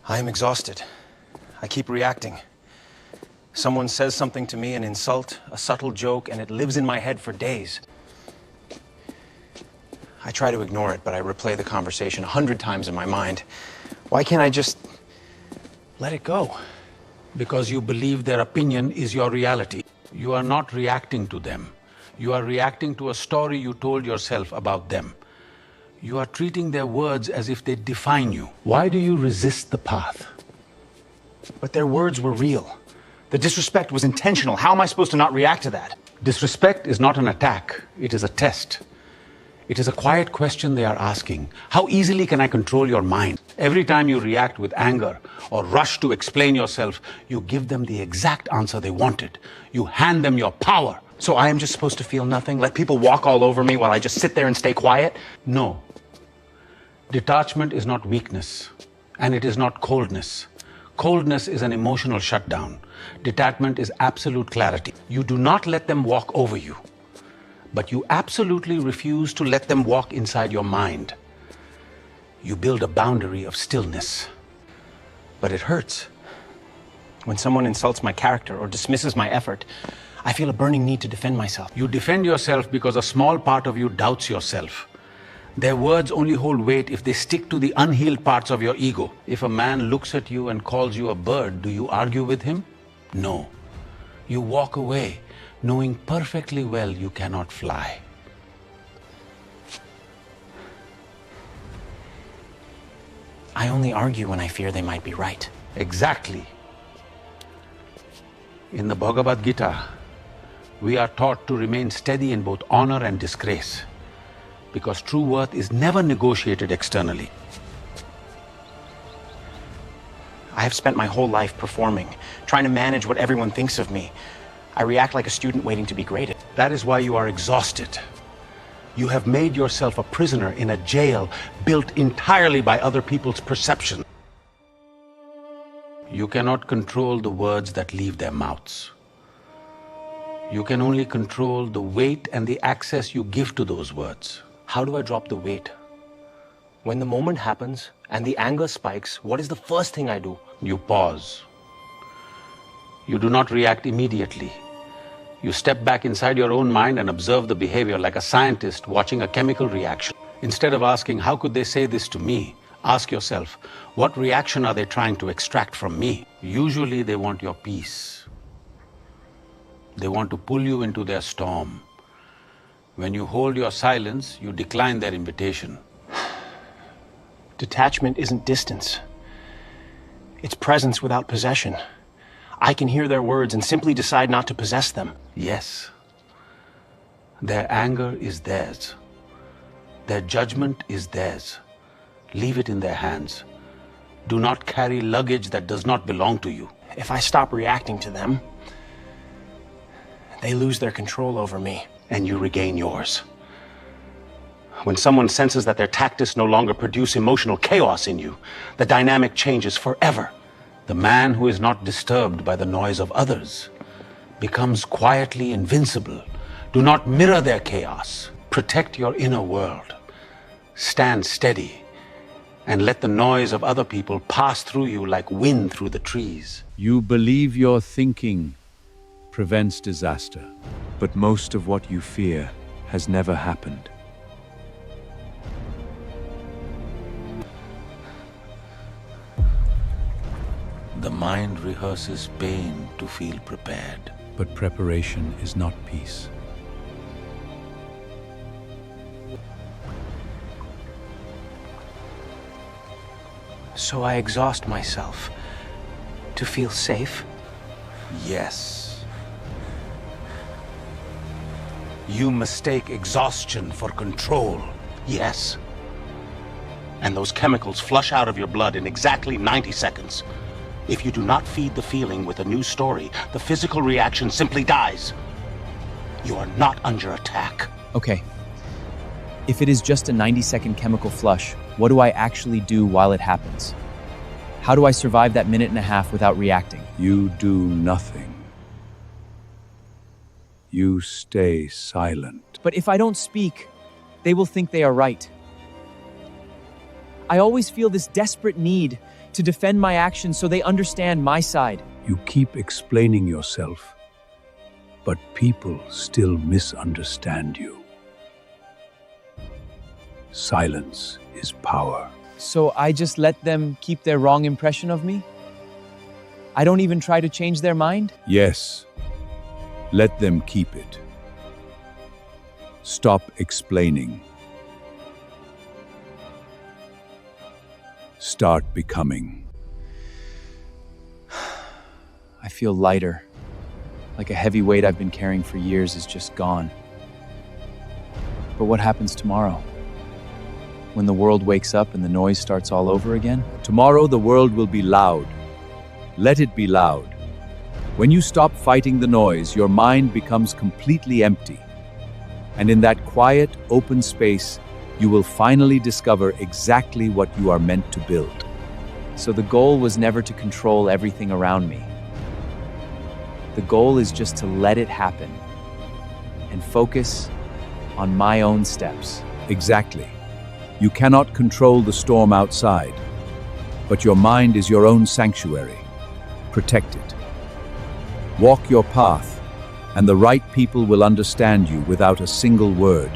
I am exhausted. I keep reacting. Someone says something to me, an insult, a subtle joke, and it lives in my head for days. I try to ignore it, but I replay the conversation 100 times in my mind. Why can't I just let it go? Because you believe their opinion is your reality. You are not reacting to them. You are reacting to a story you told yourself about them. You are treating their words as if they define you. Why do you resist the path? But their words were real. The disrespect was intentional. How am I supposed to not react to that? Disrespect is not an attack, it is a test. It is a quiet question they are asking. How easily can I control your mind? Every time you react with anger or rush to explain yourself, you give them the exact answer they wanted. You hand them your power. So I am just supposed to feel nothing? Let people walk all over me while I just sit there and stay quiet? No. Detachment is not weakness, and it is not coldness. Coldness is an emotional shutdown. Detachment is absolute clarity. You do not let them walk over you, but you absolutely refuse to let them walk inside your mind. You build a boundary of stillness. But it hurts. When someone insults my character or dismisses my effort, I feel a burning need to defend myself. You defend yourself because a small part of you doubts yourself. Their words only hold weight if they stick to the unhealed parts of your ego. If a man looks at you and calls you a bird, do you argue with him? No. You walk away, knowing perfectly well you cannot fly. I only argue when I fear they might be right. Exactly. In the Bhagavad Gita, we are taught to remain steady in both honor and disgrace, because true worth is never negotiated externally. I have spent my whole life performing, trying to manage what everyone thinks of me. I react like a student waiting to be graded. That is why you are exhausted. You have made yourself a prisoner in a jail built entirely by other people's perception. You cannot control the words that leave their mouths. You can only control the weight and the access you give to those words. How do I drop the weight? When the moment happens and the anger spikes, what is the first thing I do? You pause. You do not react immediately. You step back inside your own mind and observe the behavior like a scientist watching a chemical reaction. Instead of asking, how could they say this to me? Ask yourself, what reaction are they trying to extract from me? Usually they want your peace. They want to pull you into their storm. When you hold your silence, you decline their invitation. Detachment isn't distance. It's presence without possession. I can hear their words and simply decide not to possess them. Yes. Their anger is theirs. Their judgment is theirs. Leave it in their hands. Do not carry luggage that does not belong to you. If I stop reacting to them, they lose their control over me. And you regain yours. When someone senses that their tactics no longer produce emotional chaos in you, the dynamic changes forever. The man who is not disturbed by the noise of others becomes quietly invincible. Do not mirror their chaos. Protect your inner world. Stand steady and let the noise of other people pass through you like wind through the trees. You believe your thinking prevents disaster, but most of what you fear has never happened. The mind rehearses pain to feel prepared. But preparation is not peace. So I exhaust myself to feel safe? Yes. You mistake exhaustion for control. Yes. And those chemicals flush out of your blood in exactly 90 seconds. If you do not feed the feeling with a new story, the physical reaction simply dies. You are not under attack. Okay. If it is just a 90-second chemical flush, what do I actually do while it happens? How do I survive that minute and a half without reacting? You do nothing. You stay silent. But if I don't speak, they will think they are right. I always feel this desperate need to defend my actions so they understand my side. You keep explaining yourself, but people still misunderstand you. Silence is power. So I just let them keep their wrong impression of me? I don't even try to change their mind? Yes, let them keep it. Stop explaining. Start becoming. I feel lighter, like a heavy weight I've been carrying for years is just gone. But what happens tomorrow? When the world wakes up and the noise starts all over again? Tomorrow the world will be loud. Let it be loud. When you stop fighting the noise, your mind becomes completely empty. And in that quiet, open space, you will finally discover exactly what you are meant to build. So the goal was never to control everything around me. The goal is just to let it happen and focus on my own steps. Exactly. You cannot control the storm outside, but your mind is your own sanctuary. Protect it. Walk your path, and the right people will understand you without a single word.